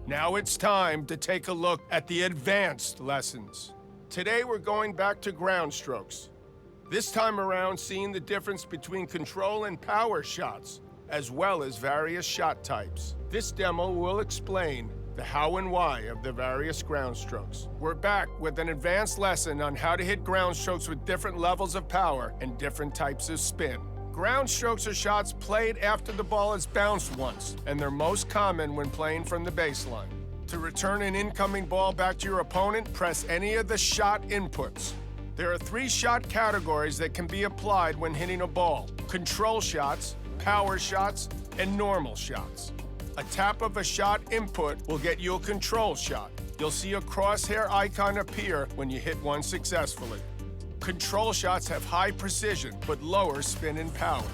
Now it's time to take a look at the advanced lessons. Today we're going back to ground strokes. This time around, seeing the difference between control and power shots, as well as various shot types. This demo will explain the how and why of the various ground strokes. We're back with an advanced lesson on how to hit ground strokes with different levels of power and different types of spin. Ground strokes are shots played after the ball has bounced once, and they're most common when playing from the baseline. To return an incoming ball back to your opponent, press any of the shot inputs. There are 3 shot categories that can be applied when hitting a ball: control shots, power shots, and normal shots. A tap of a shot input will get you a control shot. You'll see a crosshair icon appear when you hit one successfully. Control shots have high precision, but lower spin and power.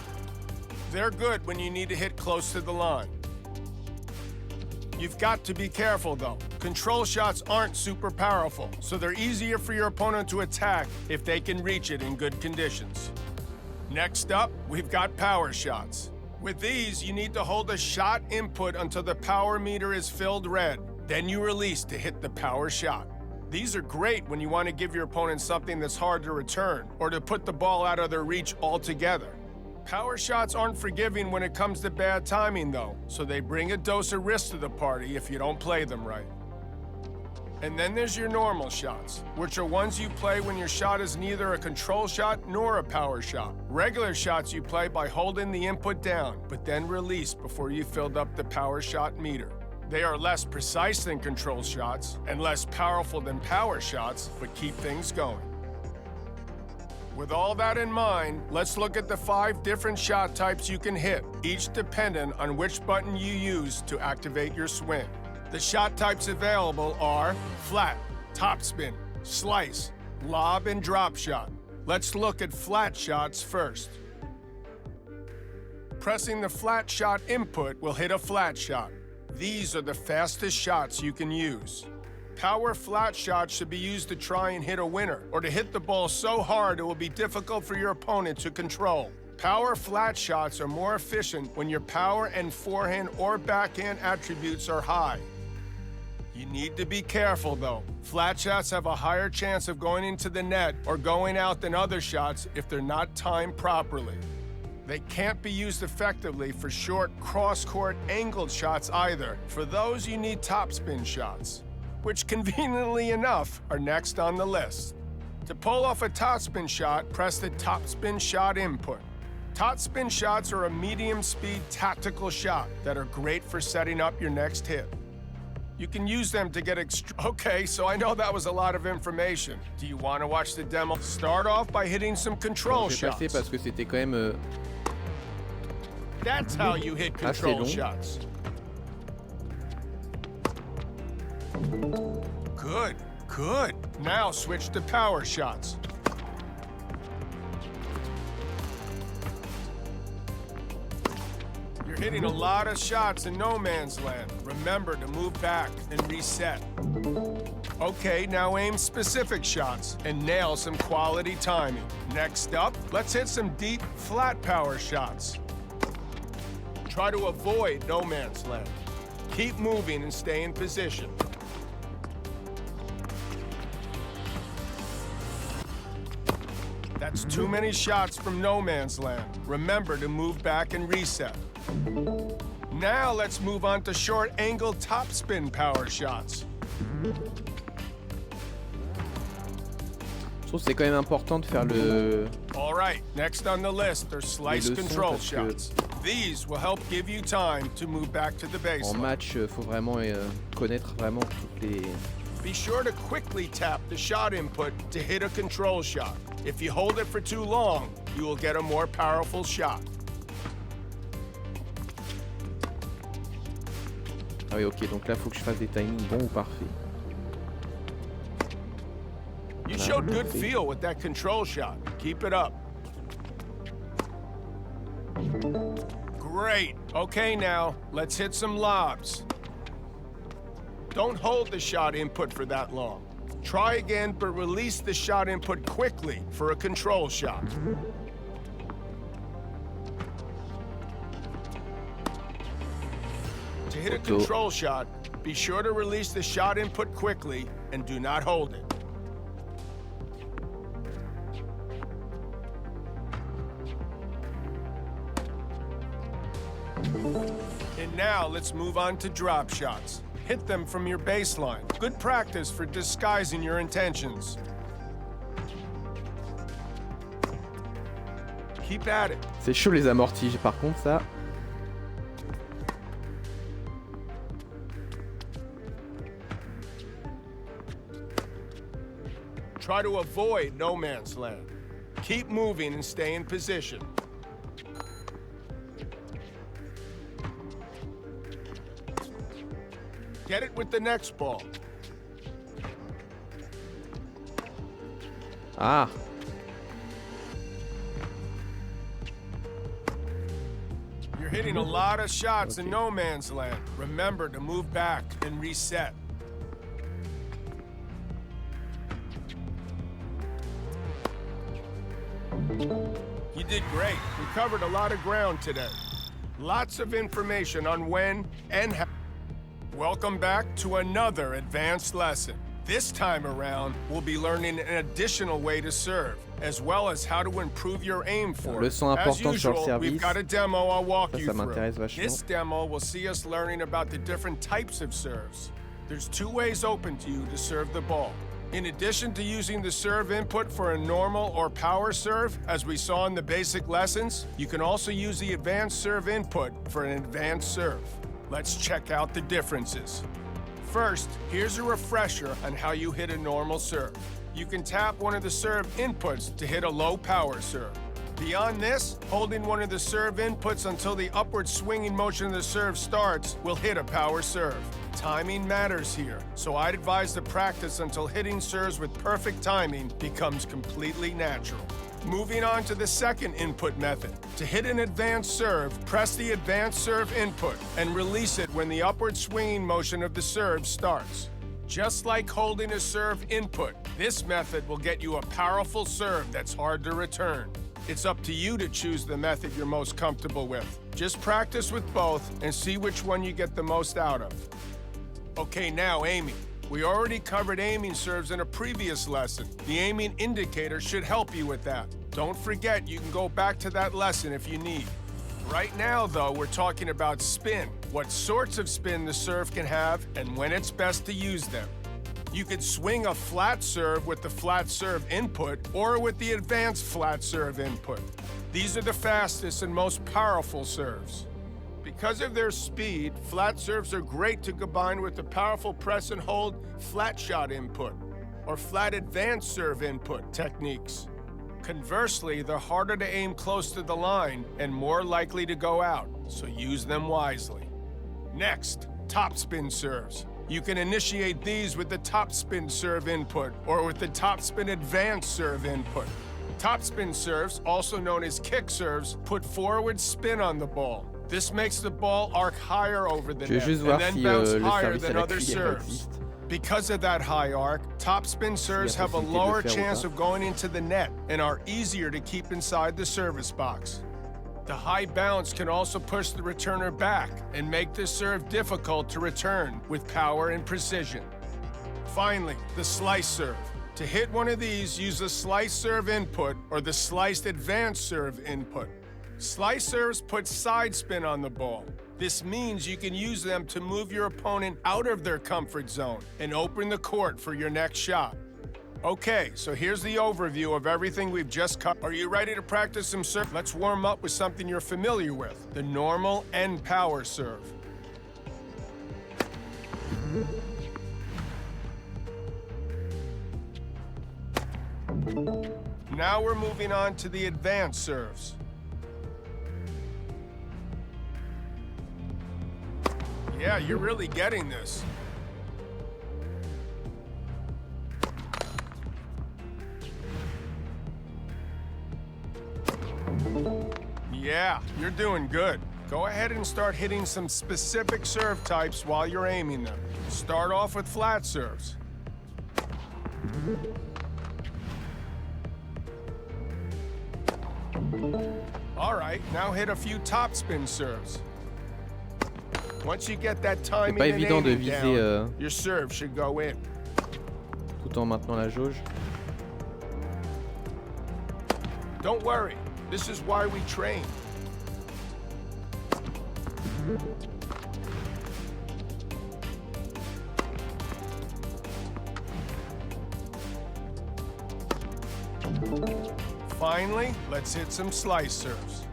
They're good when you need to hit close to the line. You've got to be careful, though. Control shots aren't super powerful, so they're easier for your opponent to attack if they can reach it in good conditions. Next up, we've got power shots. With these, you need to hold a shot input until the power meter is filled red. Then you release to hit the power shot. These are great when you want to give your opponent something that's hard to return, or to put the ball out of their reach altogether. Power shots aren't forgiving when it comes to bad timing, though, so they bring a dose of risk to the party if you don't play them right. And then there's your normal shots, which are ones you play when your shot is neither a control shot nor a power shot. Regular shots you play by holding the input down, but then release before you filled up the power shot meter. They are less precise than control shots and less powerful than power shots, but keep things going. With all that in mind, let's look at the 5 different shot types you can hit, each dependent on which button you use to activate your swing. The shot types available are flat, topspin, slice, lob, and drop shot. Let's look at flat shots first. Pressing the flat shot input will hit a flat shot. These are the fastest shots you can use. Power flat shots should be used to try and hit a winner, or to hit the ball so hard it will be difficult for your opponent to control. Power flat shots are more efficient when your power and forehand or backhand attributes are high. You need to be careful, though. Flat shots have a higher chance of going into the net or going out than other shots if they're not timed properly. They can't be used effectively for short cross-court angled shots either. For those, you need topspin shots, which conveniently enough are next on the list. To pull off a topspin shot, press the topspin shot input. Topspin shots are a medium-speed tactical shot that are great for setting up your next hit. You can use them to get Okay, so I know that was a lot of information. Do you want to watch the demo? Start off by hitting some control shots. Parce que c'était quand même That's how you hit control shots. Good, good. Now switch to power shots. You're hitting a lot of shots in no man's land. Remember to move back and reset. Okay, now aim specific shots and nail some quality timing. Next up, let's hit some deep, flat power shots. Try to avoid no man's land. Keep moving and stay in position. That's too many shots from no man's land. Remember to move back and reset. Now let's move on to short angle topspin power shots. Je trouve que c'est quand même important de faire le. All right, next on the list are slice leçons, control parce que shots. These will help give you time to move back to the En baseline. match, faut vraiment connaître vraiment toutes les. Be sure to quickly tap the shot input to hit a control shot. If you hold it for too long, you will get a more powerful shot. Ah oui, ok, donc là, faut que je fasse des timings bons ou parfaits. You showed good feel with that control shot. Keep it up. Great. Okay, now, let's hit some lobs. Don't hold the shot input for that long. Try again, but release the shot input quickly for a control shot. To hit a control shot, Be sure to release the shot input quickly and do not hold it. And now let's move on to drop shots. Hit them from your baseline. Good practice for disguising your intentions. Keep at it. C'est chaud les amortis, par contre ça. Try to avoid no man's land. Keep moving and stay in position. Get it with the next ball. Ah. You're hitting a lot of shots in no man's land. Remember to move back and reset. You did great. We covered a lot of ground today. Lots of information on when and how. Welcome back to another advanced lesson. This time around, we'll be learning an additional way to serve, as well as how to improve your aim for it. Leçon As importante sur le usual, service. we've got a demo I'll walk Ça you m'intéresse through. vachement. This demo will see us learning about the different types of serves. There's two ways open to you to serve the ball. In addition to using the serve input for a normal or power serve, as we saw in the basic lessons, you can also use the advanced serve input for an advanced serve. Let's check out the differences. First, here's a refresher on how you hit a normal serve. You can tap one of the serve inputs to hit a low power serve. Beyond this, holding one of the serve inputs until the upward swinging motion of the serve starts will hit a power serve. Timing matters here, so I'd advise to practice until hitting serves with perfect timing becomes completely natural. Moving on to the second input method. To hit an advanced serve, press the advanced serve input and release it when the upward swinging motion of the serve starts. Just like holding a serve input, this method will get you a powerful serve that's hard to return. It's up to you to choose the method you're most comfortable with. Just practice with both and see which one you get the most out of. Okay, now aiming. We already covered aiming serves in a previous lesson. The aiming indicator should help you with that. Don't forget, you can go back to that lesson if you need. Right now, though, we're talking about spin, what sorts of spin the serve can have, and when it's best to use them. You could swing a flat serve with the flat serve input or with the advanced flat serve input. These are the fastest and most powerful serves. Because of their speed, flat serves are great to combine with the powerful press and hold flat shot input or flat advanced serve input techniques. Conversely, they're harder to aim close to the line and more likely to go out, so use them wisely. Next, topspin serves. You can initiate these with the topspin serve input or with the topspin advanced serve input. Topspin serves, also known as kick serves, put forward spin on the ball. This makes the ball arc higher over the net and then bounce higher than other serves. Because of that high arc, topspin serves have a lower chance of going into the net and are easier to keep inside the service box. The high bounce can also push the returner back and make the serve difficult to return with power and precision. Finally, the slice serve. To hit one of these, use the slice serve input or the sliced advanced serve input. Slice serves put side spin on the ball. This means you can use them to move your opponent out of their comfort zone and open the court for your next shot. Okay, so here's the overview of everything we've just covered. Are you ready to practice some serve? Let's warm up with something you're familiar with, the normal and power serve. Now we're moving on to the advanced serves. Yeah, you're really getting this. Yeah, you're doing good. Go ahead and start hitting some specific serve types while you're aiming them. Start off with flat serves. All right, now hit a few topspin serves. Once you get that C'est timing pas and évident de aiming viser down, your serve should go in. tout en maintenant la jauge. Don't worry, this is why we train. Finally, let's hit some slice serves.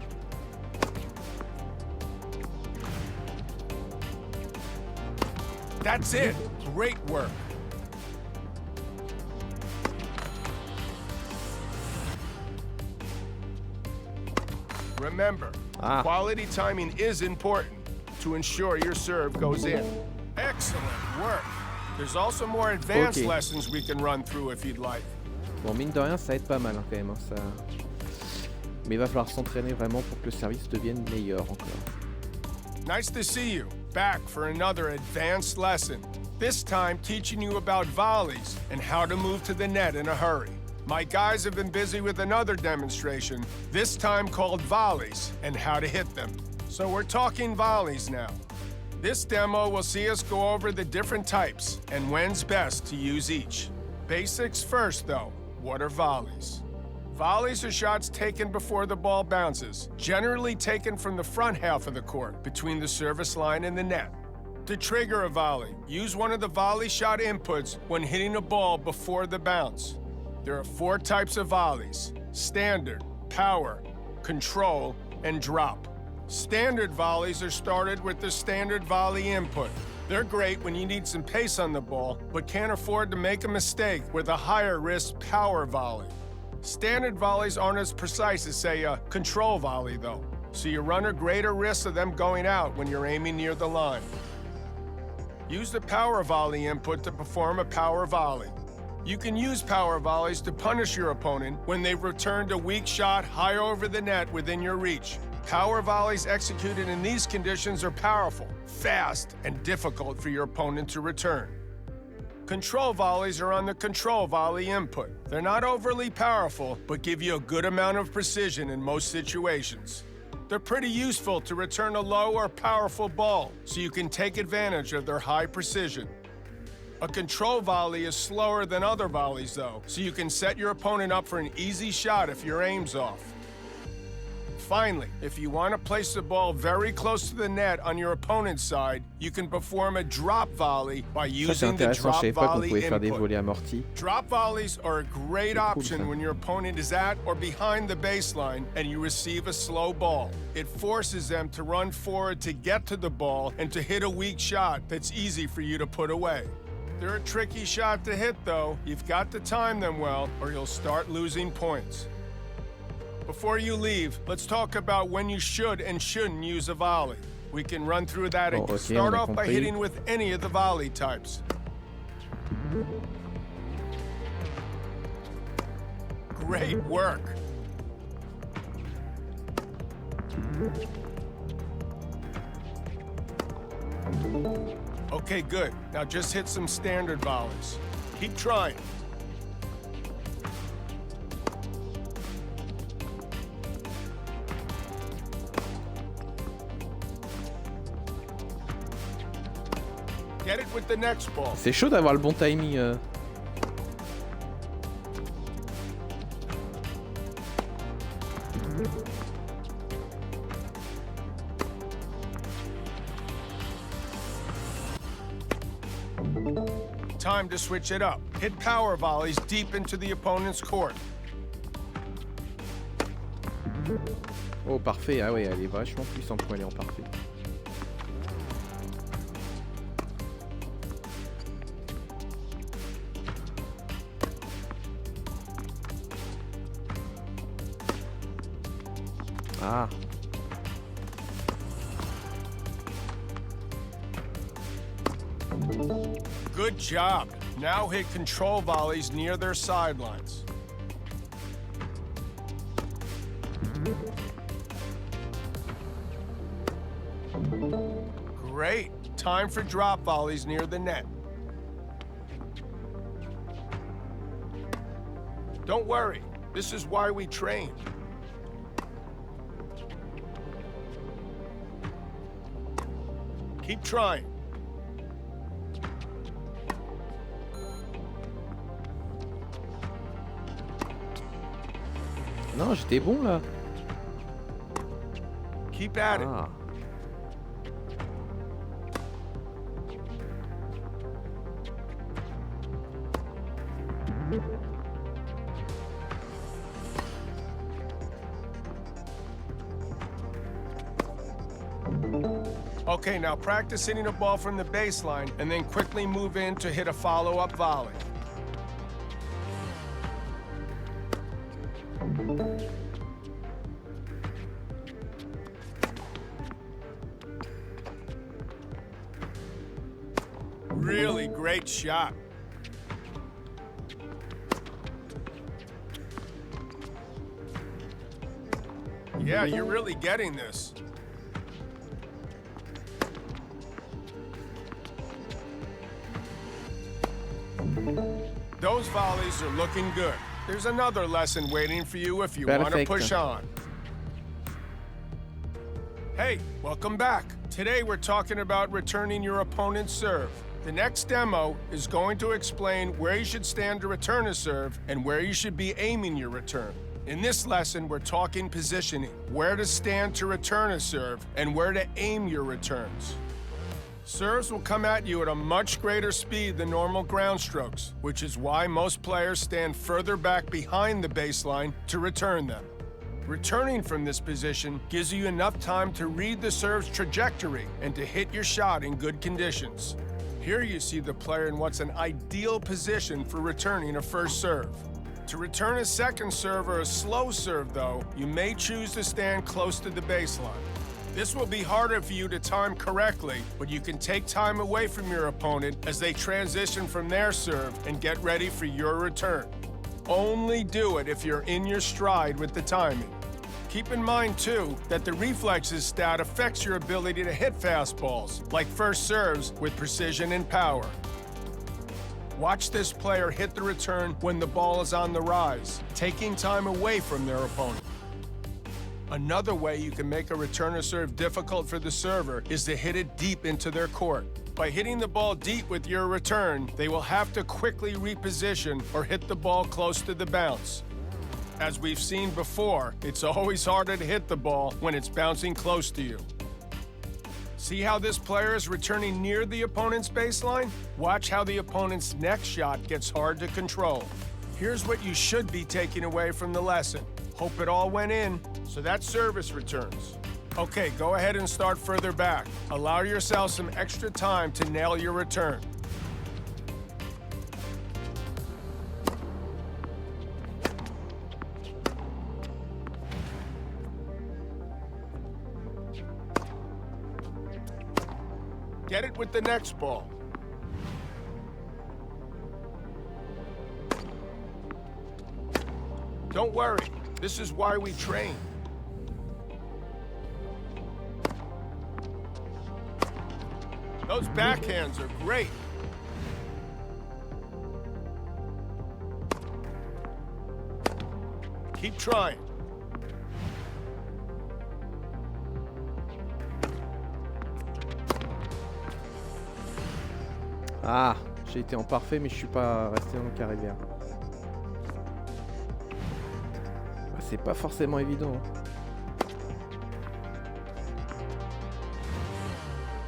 That's it. Great work. Remember, quality timing is important to ensure your serve goes in. Excellent work. There's also more advanced lessons we can run through if you'd like. Bon, mine de rien, ça aide pas mal hein, quand même. Hein, ça... Mais il va falloir s'entraîner vraiment pour que le service devienne meilleur encore. Nice to see you. Back for another advanced lesson. This time teaching you about volleys and how to move to the net in a hurry. My guys have been busy with another demonstration, this time called volleys and how to hit them. So we're talking volleys now. This demo will see us go over the different types and when's best to use each. Basics first though, what are volleys? Volleys are shots taken before the ball bounces, generally taken from the front half of the court, between the service line and the net. To trigger a volley, use one of the volley shot inputs when hitting a ball before the bounce. There are 4 types of volleys: standard, power, control, and drop. Standard volleys are started with the standard volley input. They're great when you need some pace on the ball, but can't afford to make a mistake with a higher risk power volley. Standard volleys aren't as precise as, say, a control volley, though, so you run a greater risk of them going out when you're aiming near the line. Use the power volley input to perform a power volley. You can use power volleys to punish your opponent when they've returned a weak shot high over the net within your reach. Power volleys executed in these conditions are powerful, fast, and difficult for your opponent to return. Control volleys are on the control volley input. They're not overly powerful, but give you a good amount of precision in most situations. They're pretty useful to return a low or powerful ball, so you can take advantage of their high precision. A control volley is slower than other volleys, though, so you can set your opponent up for an easy shot if your aim's off. Finally, if you want to place the ball very close to the net on your opponent's side, you can perform a drop volley by using the drop volley input. Drop volleys are a great option when your opponent is at or behind the baseline and you receive a slow ball. It forces them to run forward to get to the ball and to hit a weak shot that's easy for you to put away. They're a tricky shot to hit, though. You've got to time them well, or you'll start losing points. Before you leave, let's talk about when you should and shouldn't use a volley. We can run through that and start off by hitting with any of the volley types. Great work. Okay, good. Now just hit some standard volleys. Keep trying. Get it with the next ball. C'est chaud d'avoir le bon timing. Time to switch it up. Hit power volleys deep into the opponent's court. Oh, parfait. Ah ouais, elle est vachement puissante quand elle est en parfait. Ah. Good job. Now hit control volleys near their sidelines. Great. Time for drop volleys near the net. Don't worry. This is why we train. Keep trying. Non, j'étais bon là. Keep at it. Ah. Okay, now practice hitting a ball from the baseline and then quickly move in to hit a follow-up volley. Really great shot. Yeah, you're really getting this. Those volleys are looking good. There's another lesson waiting for you if you want to push on. Hey, welcome back. Today we're talking about returning your opponent's serve. The next demo is going to explain where you should stand to return a serve and where you should be aiming your return. In this lesson, we're talking positioning, where to stand to return a serve and where to aim your returns. Serves will come at you at a much greater speed than normal ground strokes, which is why most players stand further back behind the baseline to return them. Returning from this position gives you enough time to read the serve's trajectory and to hit your shot in good conditions. Here you see the player in what's an ideal position for returning a first serve. To return a second serve or a slow serve, though, you may choose to stand close to the baseline. This will be harder for you to time correctly, but you can take time away from your opponent as they transition from their serve and get ready for your return. Only do it if you're in your stride with the timing. Keep in mind, too, that the reflexes stat affects your ability to hit fastballs, like first serves, with precision and power. Watch this player hit the return when the ball is on the rise, taking time away from their opponent. Another way you can make a returner serve difficult for the server is to hit it deep into their court. By hitting the ball deep with your return, they will have to quickly reposition or hit the ball close to the bounce. As we've seen before, it's always harder to hit the ball when it's bouncing close to you. See how this player is returning near the opponent's baseline? Watch how the opponent's next shot gets hard to control. Here's what you should be taking away from the lesson. Hope it all went in, so that's service returns. Okay, go ahead and start further back. Allow yourself some extra time to nail your return. Get it with the next ball. Don't worry, this is why we train. Those backhands are great. Keep trying. Ah, j'ai été en parfait, mais je suis pas resté dans le carré vert. C'est pas forcément évident.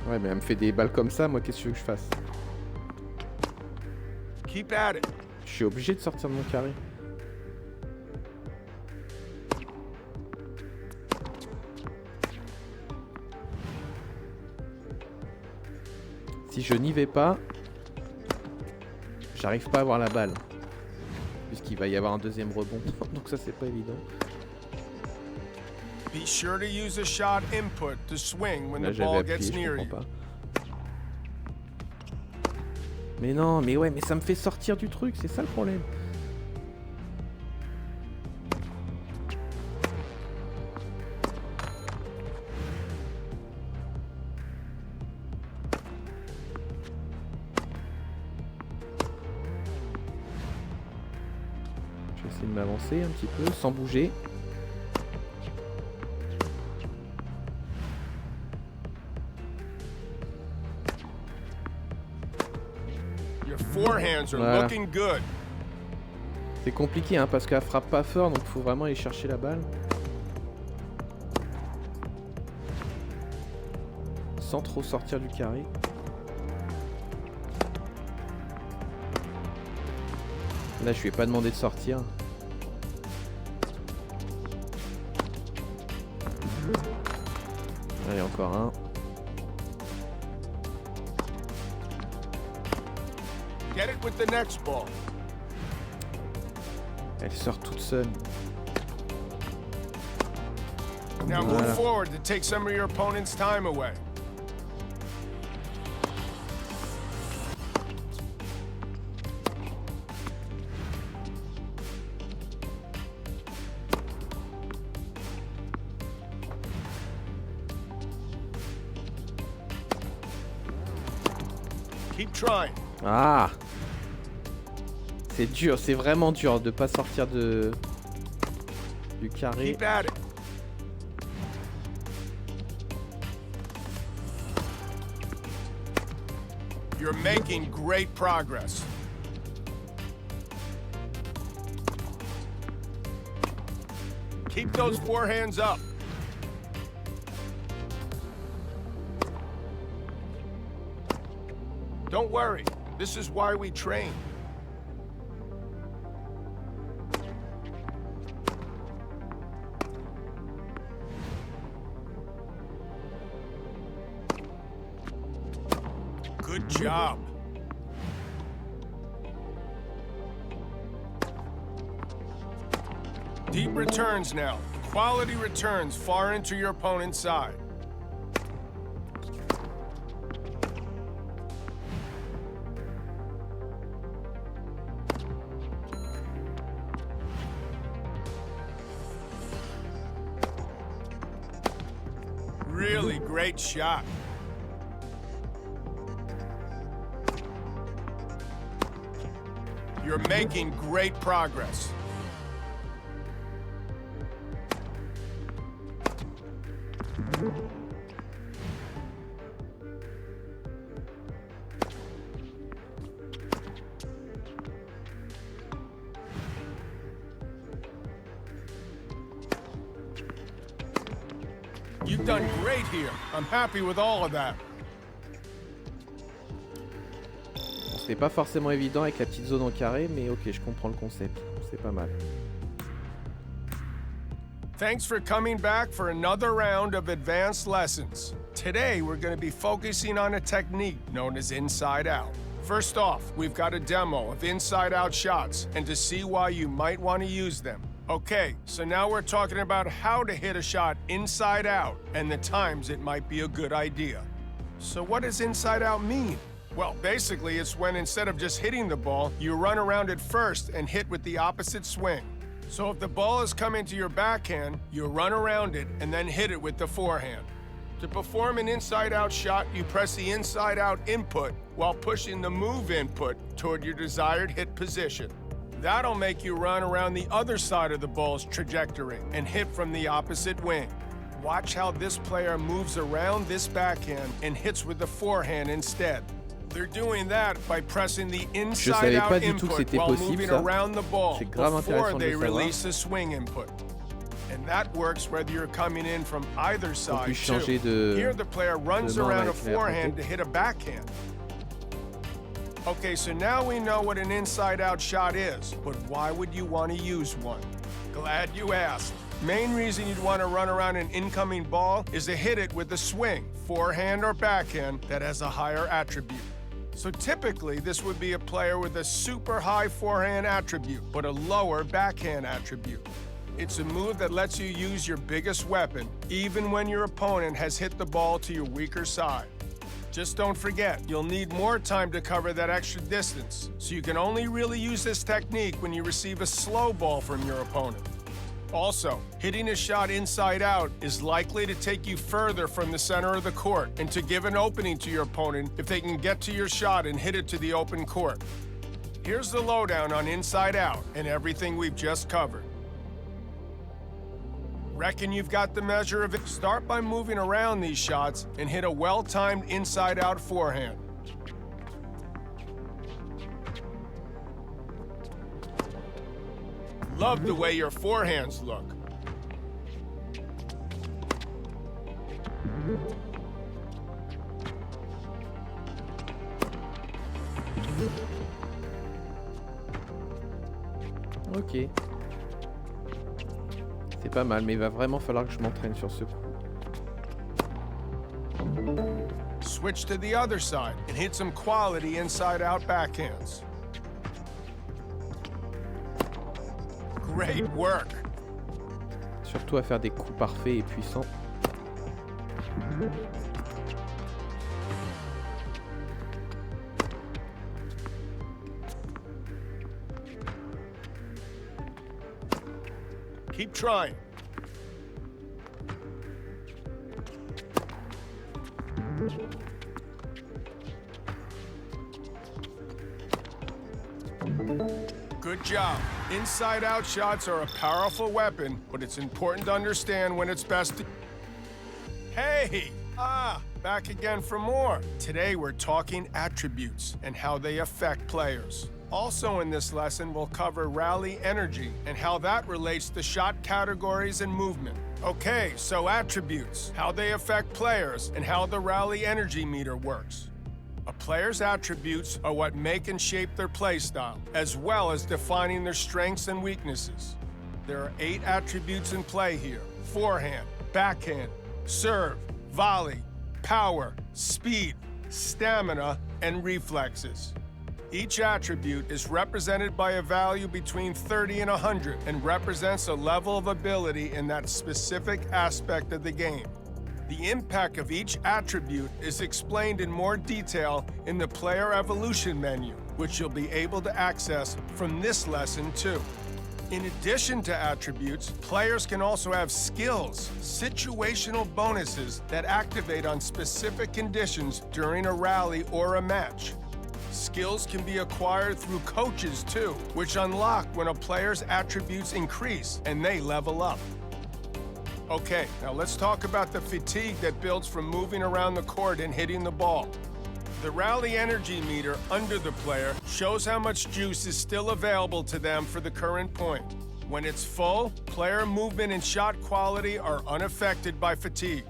Ouais, mais elle me fait des balles comme ça, moi, qu'est-ce que tu veux que je fasse? Keep at it. Je suis obligé de sortir de mon carré. Si je n'y vais pas, j'arrive pas à avoir la balle. Puisqu'il va y avoir un deuxième rebond. Donc ça, c'est pas évident. Be sure to use a shot input to swing when Là, the j'avais ball appuyé, gets je near you. comprends pas. Mais non, mais ouais, mais ça me fait sortir du truc, c'est ça le problème. Je vais essayer de m'avancer un petit peu sans bouger. forehands are Voilà. looking good. C'est compliqué hein, parce qu'elle frappe pas fort, donc faut vraiment aller chercher la balle. Sans trop sortir du carré. Là, je lui ai pas demandé de sortir. Allez, encore un. Get it with the next ball. Elle sort toute seule. Now move Voilà. forward to take some of your opponent's time away. Keep trying. Ah! C'est dur, c'est vraiment dur de pas sortir du carré. Keep at it. You're making great progress. Keep those forehands up. Don't worry. This is why we train. Good job. Deep returns now. Quality returns far into your opponent's side. Really great shot. You're making great progress. You've done great here. I'm happy with all of that. C'est pas forcément évident avec la petite zone en carré, mais ok, je comprends le concept. C'est pas mal. Thanks for coming back for another round of advanced lessons. Today, we're going to be focusing on a technique known as inside out. First off, we've got a demo of inside out shots and to see why you might want to use them. Okay, so now we're talking about how to hit a shot inside out and the times it might be a good idea. So what does inside out mean? Well, basically, it's when instead of just hitting the ball, you run around it first and hit with the opposite swing. So if the ball is coming to your backhand, you run around it and then hit it with the forehand. To perform an inside-out shot, you press the inside-out input while pushing the move input toward your desired hit position. That'll make you run around the other side of the ball's trajectory and hit from the opposite wing. Watch how this player moves around this backhand and hits with the forehand instead. They're doing that by pressing the inside-out input while moving around the ball before they release the swing input. And that works whether you're coming in from either side too. Here the player runs around a forehand to hit a backhand. Okay, so now we know what an inside-out shot is, but why would you want to use one? Glad you asked. Main reason you'd want to run around an incoming ball is to hit it with a swing, forehand or backhand, that has a higher attribute. So typically, this would be a player with a super high forehand attribute, but a lower backhand attribute. It's a move that lets you use your biggest weapon, even when your opponent has hit the ball to your weaker side. Just don't forget, you'll need more time to cover that extra distance, so you can only really use this technique when you receive a slow ball from your opponent. Also, hitting a shot inside out is likely to take you further from the center of the court and to give an opening to your opponent if they can get to your shot and hit it to the open court. Here's the lowdown on inside out and everything we've just covered. Reckon you've got the measure of it? Start by moving around these shots and hit a well-timed inside-out forehand. Love the way your forehands look. Ok. C'est pas mal, mais il va vraiment falloir que je m'entraîne sur ce coup. Switch to the other side and hit some quality inside-out backhands. Great work. Surtout à faire des coups parfaits et puissants. Keep trying. Good job. Inside-out shots are a powerful weapon, but it's important to understand when it's best to... Hey! Back again for more. Today we're talking attributes and how they affect players. Also in this lesson, we'll cover rally energy and how that relates to shot categories and movement. Okay, so attributes, how they affect players, and how the rally energy meter works. A player's attributes are what make and shape their play style, as well as defining their strengths and weaknesses. There are 8 attributes in play here: forehand, backhand, serve, volley, power, speed, stamina, and reflexes. Each attribute is represented by a value between 30 and 100 and represents a level of ability in that specific aspect of the game. The impact of each attribute is explained in more detail in the Player Evolution menu, which you'll be able to access from this lesson too. In addition to attributes, players can also have skills, situational bonuses that activate on specific conditions during a rally or a match. Skills can be acquired through coaches too, which unlock when a player's attributes increase and they level up. Okay, now let's talk about the fatigue that builds from moving around the court and hitting the ball. The rally energy meter under the player shows how much juice is still available to them for the current point. When it's full, player movement and shot quality are unaffected by fatigue.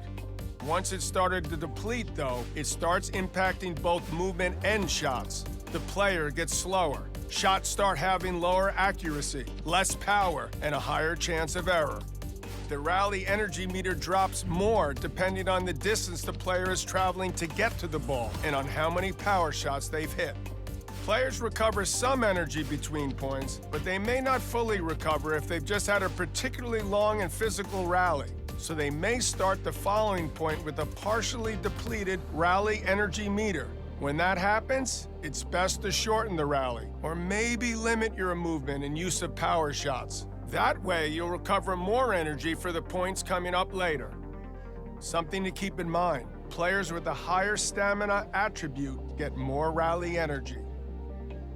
Once it started to deplete, though, it starts impacting both movement and shots. The player gets slower. Shots start having lower accuracy, less power, and a higher chance of error. The rally energy meter drops more depending on the distance the player is traveling to get to the ball and on how many power shots they've hit. Players recover some energy between points, but they may not fully recover if they've just had a particularly long and physical rally. So they may start the following point with a partially depleted rally energy meter. When that happens, it's best to shorten the rally, or maybe limit your movement and use of power shots. That way, you'll recover more energy for the points coming up later. Something to keep in mind, players with a higher stamina attribute get more rally energy.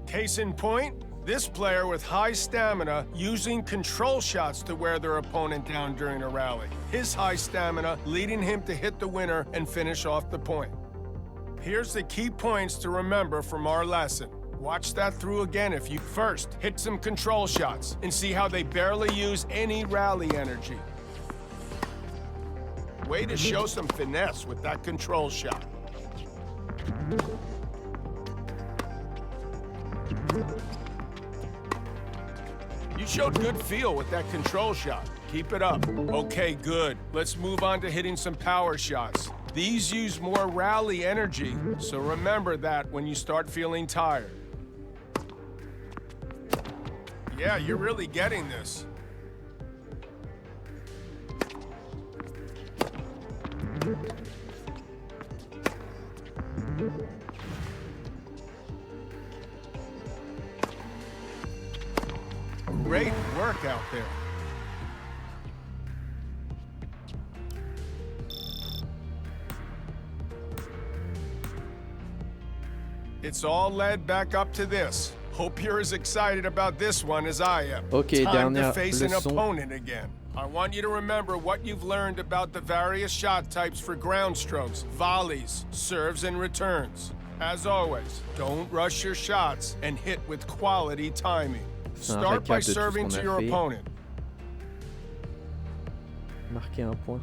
Case in point, this player with high stamina using control shots to wear their opponent down during a rally. His high stamina leading him to hit the winner and finish off the point. Here's the key points to remember from our lesson. Watch that through again if you first hit some control shots and see how they barely use any rally energy. Way to show some finesse with that control shot. You showed good feel with that control shot. Keep it up. Okay, good. Let's move on to hitting some power shots. These use more rally energy, so remember that when you start feeling tired. Yeah, you're really getting this. Great work out there. It's all led back up to this. Hope you're as excited about this one as I am. Okay, Time to dernière face an leçon. opponent again. I want you to remember what you've learned about the various shot types for ground strokes, volleys, serves, and returns. As always, don't rush your shots and hit with quality timing. C'est un Start by récap de tout ce serving qu'on to a your fait. opponent. Marquer un point.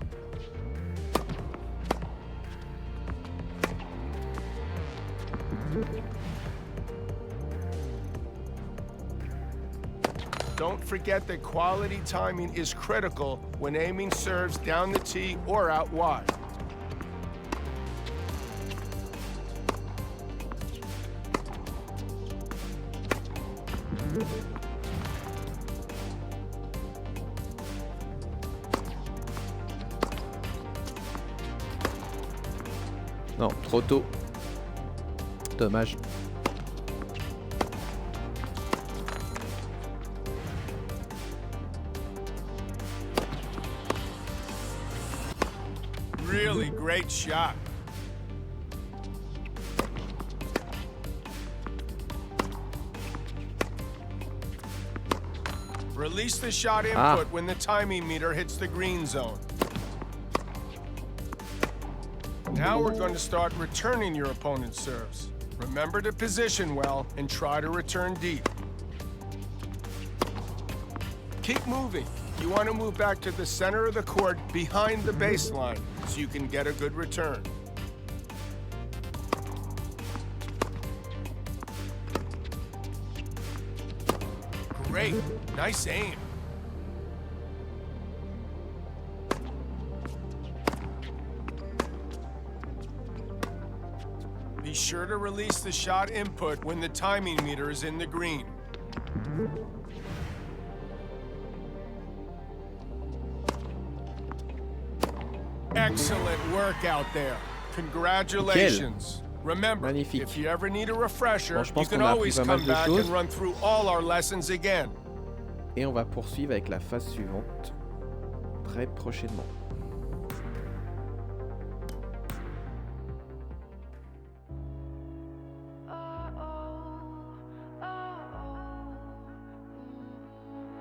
Don't forget that quality timing is critical when aiming serves down the tee or out wide. Non, trop tôt. Dommage. Really great shot. Release the shot input when the timing meter hits the green zone. Now we're going to start returning your opponent's serves. Remember to position well and try to return deep. Keep moving. You want to move back to the center of the court behind the baseline so you can get a good return. Great. Nice aim. Be sure to release the shot input when the timing meter is in the green. Excellent work out there. Congratulations. Remember, Magnifique. if you ever need a refresher, Bon, je you pense can qu'on a appris always pas mal come de back choses. and run through all our lessons again. Et on va poursuivre avec la phase suivante très prochainement.